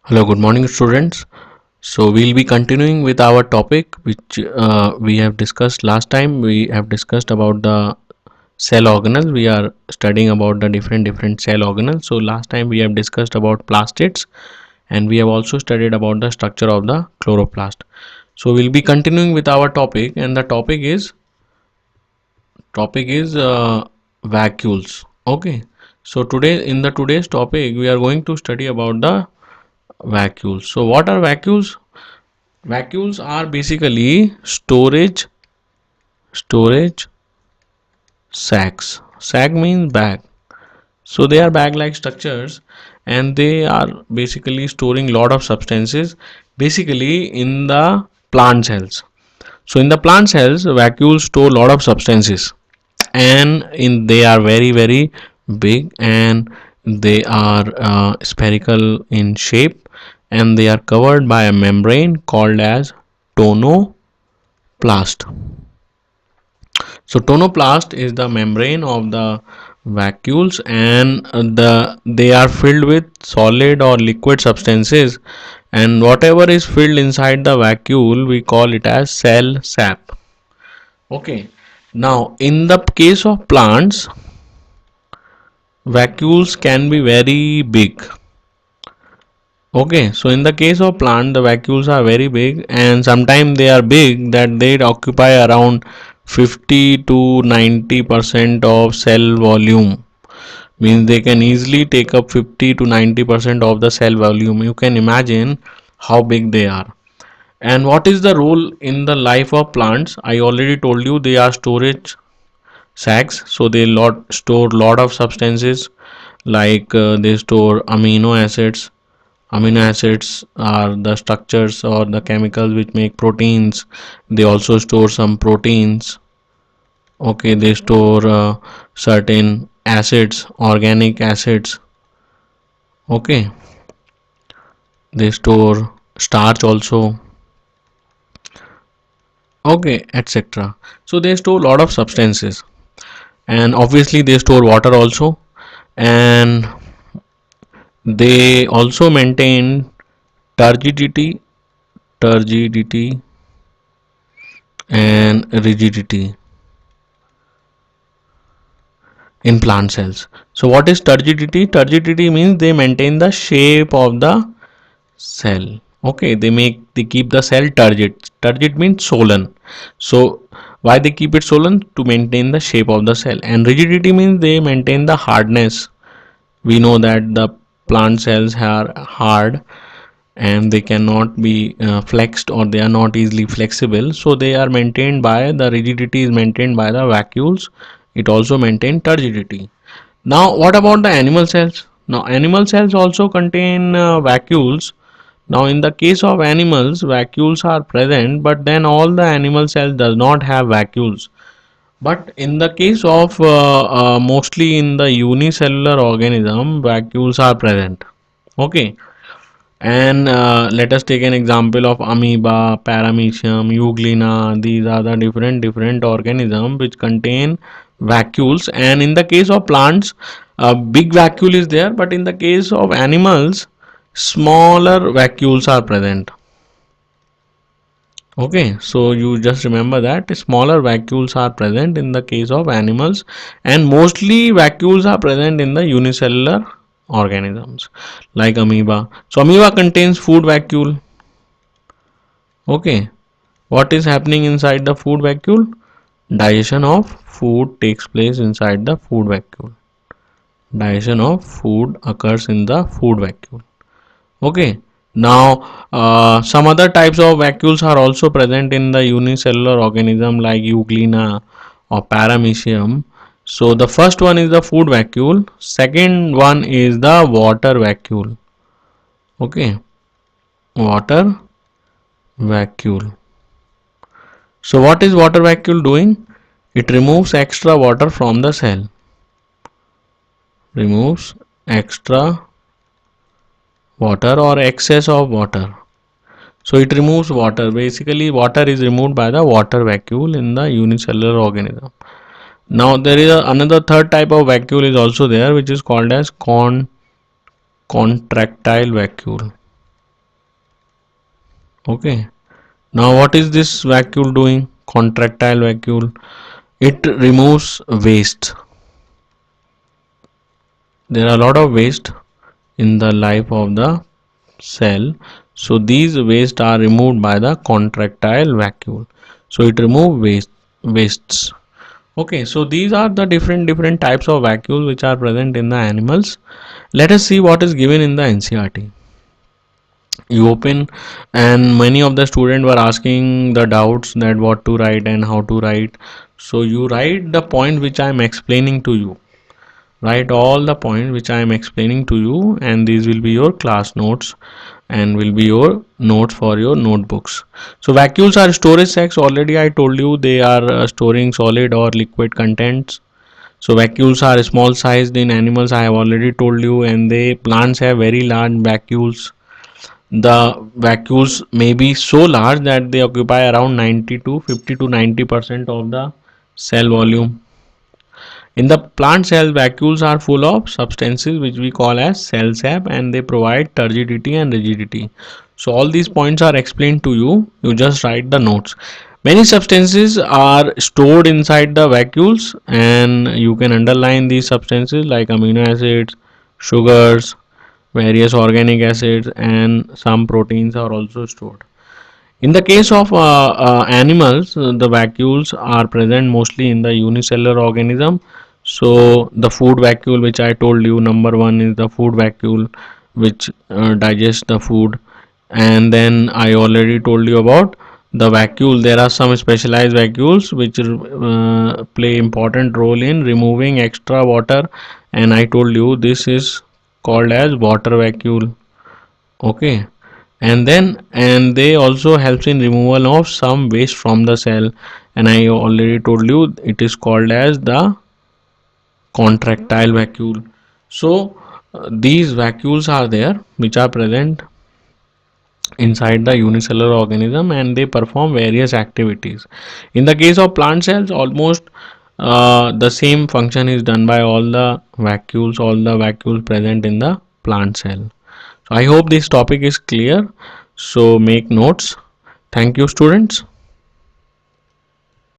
Hello, good morning, students. So, we'll be continuing with our topic, which we have discussed last time. We have discussed about the cell organelles. We are studying about the different cell organelles. So, last time we have discussed about plastids, and we have also studied about the structure of the chloroplast. So, we'll be continuing with our topic, and the topic is vacuoles. Okay. So, today in the today's topic, we are going to study about the vacuoles. So, what are vacuoles? Vacuoles are basically storage sacs. Sac means bag. So they are bag like structures and they are basically storing lot of substances basically in the plant cells. So in the plant cells vacuoles store lot of substances and in they are very big and they are spherical in shape and they are covered by a membrane called as tonoplast. So tonoplast is the membrane of the vacuoles and they are filled with solid or liquid substances, and whatever is filled inside the vacuole we call it as cell sap. Okay. Now in the case of plants, vacuoles can be very big. Okay, so in the case of plant, the vacuoles are very big, and sometimes they are big that they occupy around 50 to 90% of cell volume. Means they can easily take up 50 to 90% of the cell volume. You can imagine how big they are. And what is the role in the life of plants? I already told you they are storage sacs, so they store lot of substances like they store amino acids. Amino acids are the structures or the chemicals which make proteins. They also store some proteins. Okay, they store certain acids, organic acids. Okay, they store starch also. Okay, etc. So they store a lot of substances, and obviously they store water also, and they also maintain turgidity, turgidity, and rigidity in plant cells. So what is turgidity? Turgidity means they maintain the shape of the cell. Okay, they keep the cell turgid. Turgid means swollen. So why they keep it swollen? To maintain the shape of the cell. And rigidity means they maintain the hardness. We know that the plant cells are hard and they cannot be flexed or they are not easily flexible, so they are maintained by the rigidity is maintained by the vacuoles. It also maintains turgidity. Now what about the animal cells? Now animal cells also contain vacuoles. Now in the case of animals vacuoles are present, but then all the animal cells does not have vacuoles. But in the case of mostly in the unicellular organism vacuoles are present. Okay. And let us take an example of amoeba, paramecium, euglena. These are the different organisms which contain vacuoles. And in the case of plants, a big vacuole is there, but in the case of animals, smaller vacuoles are present. Okay, so you just remember that smaller vacuoles are present in the case of animals, and mostly vacuoles are present in the unicellular organisms like amoeba. So amoeba contains food vacuole. Okay, what is happening inside the food vacuole? Digestion of food takes place inside the food vacuole. Digestion of food occurs in the food vacuole. Okay. Now, some other types of vacuoles are also present in the unicellular organism like euglena or paramecium. So, the first one is the food vacuole. Second one is the water vacuole. Okay, water vacuole. So, what is water vacuole doing? It removes extra water from the cell. Removes extra water or excess of water. So it removes water. Basically, water is removed by the water vacuole in the unicellular organism. Now there is another third type of vacuole is also there, which is called as contractile vacuole. Okay. Now what is this vacuole doing? Contractile vacuole. It removes waste. There are a lot of waste in the life of the cell. So these waste are removed by the contractile vacuole. So it removes wastes. Okay, so these are the different types of vacuoles which are present in the animals. Let us see what is given in the NCERT. You open, and many of the students were asking the doubts that what to write and how to write. So you write the point which I am explaining to you. Write all the points which I am explaining to you, and these will be your class notes and will be your notes for your notebooks. So vacuoles are storage sacs. Already I told you they are storing solid or liquid contents. So vacuoles are small sized in animals, I have already told you, and they plants have very large vacuoles. The vacuoles may be so large that they occupy around 90 to 50 to 90% of the cell volume. In the plant cell, vacuoles are full of substances which we call as cell sap, and they provide turgidity and rigidity. So all these points are explained to you. You just write the notes. Many substances are stored inside the vacuoles, and you can underline these substances like amino acids, sugars, various organic acids, and some proteins are also stored. In the case of animals, the vacuoles are present mostly in the unicellular organism. So the food vacuole, which I told you, number one is the food vacuole, which digests the food. And then I already told you about the vacuole. There are some specialized vacuoles which play important role in removing extra water, and I told you this is called as water vacuole. Okay, and they also helps in removal of some waste from the cell, and I already told you it is called as the contractile vacuole. So these vacuoles are there which are present inside the unicellular organism, and they perform various activities. In the case of plant cells, almost the same function is done by all the vacuoles present in the plant cell. So I hope this topic is clear. So make notes. Thank you, students.